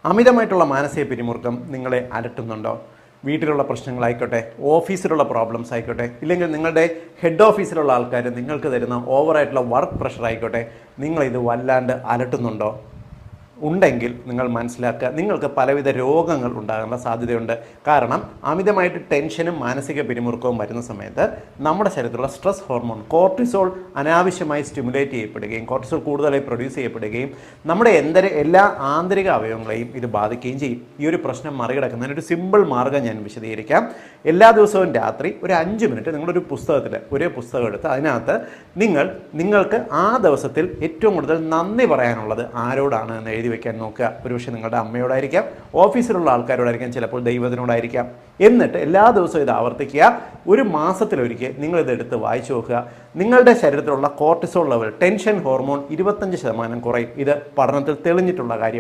അമിതമായിട്ടുള്ള മാനസിക പിരിമുറുക്കം നിങ്ങളെ അലട്ടുന്നുണ്ടോ? വീട്ടിലുള്ള പ്രശ്നങ്ങളായിക്കോട്ടെ, ഓഫീസിലുള്ള പ്രോബ്ലംസ് ആയിക്കോട്ടെ, ഇല്ലെങ്കിൽ നിങ്ങളുടെ ഹെഡ് ഓഫീസിലുള്ള ആൾക്കാർ നിങ്ങൾക്ക് തരുന്ന ഓവറായിട്ടുള്ള വർക്ക് പ്രഷർ ആയിക്കോട്ടെ, നിങ്ങളിത് വല്ലാണ്ട് അലട്ടുന്നുണ്ടോ? ഉണ്ടെങ്കിൽ നിങ്ങൾ മനസ്സിലാക്കുക, നിങ്ങൾക്ക് പലവിധ രോഗങ്ങൾ ഉണ്ടാകാനുള്ള സാധ്യതയുണ്ട്. കാരണം അമിതമായിട്ട് ടെൻഷനും മാനസിക പിരിമുറുക്കവും വരുന്ന സമയത്ത് നമ്മുടെ ശരീരത്തിലുള്ള സ്ട്രെസ് ഹോർമോൺ കോർട്ടിസോൾ അനാവശ്യമായി സ്റ്റിമുലേറ്റ് ചെയ്യപ്പെടുകയും കോർട്ടിസോൾ കൂടുതലായി പ്രൊഡ്യൂസ് ചെയ്യപ്പെടുകയും നമ്മുടെ എല്ലാ ആന്തരിക അവയവങ്ങളെയും ഇത് ബാധിക്കുകയും ചെയ്യും. ഈ ഒരു പ്രശ്നം മറികടക്കുന്നതിന് ഒരു സിമ്പിൾ മാർഗ്ഗം ഞാൻ വിശദീകരിക്കാം. എല്ലാ ദിവസവും രാത്രി ഒരു 5 മിനിറ്റ് നിങ്ങളൊരു ഒരേ പുസ്തകം എടുത്ത് അതിനകത്ത് നിങ്ങൾക്ക് ആ ദിവസത്തിൽ ഏറ്റവും കൂടുതൽ നന്ദി പറയാനുള്ളത് ആരോടാണ് എന്ന് എഴുതി വയ്ക്കാൻ നോക്കുക. ഒരുപക്ഷെ നിങ്ങളുടെ അമ്മയോടായിരിക്കാം, ഓഫീസിലുള്ള ആൾക്കാരോടായിരിക്കാം, ചിലപ്പോൾ ദൈവത്തിനോടായിരിക്കാം. എന്നിട്ട് എല്ലാ ദിവസവും ഇത് ആവർത്തിക്കുക. ഒരു മാസത്തിലൊരിക്കൽ നിങ്ങളിതെടുത്ത് വായിച്ചു നോക്കുക. നിങ്ങളുടെ ശരീരത്തിലുള്ള കോർട്ടിസോൾ ലെവൽ, ടെൻഷൻ ഹോർമോൺ 25% കുറയും. ഇത് പഠനത്തിൽ തെളിഞ്ഞിട്ടുള്ള കാര്യമാണ്.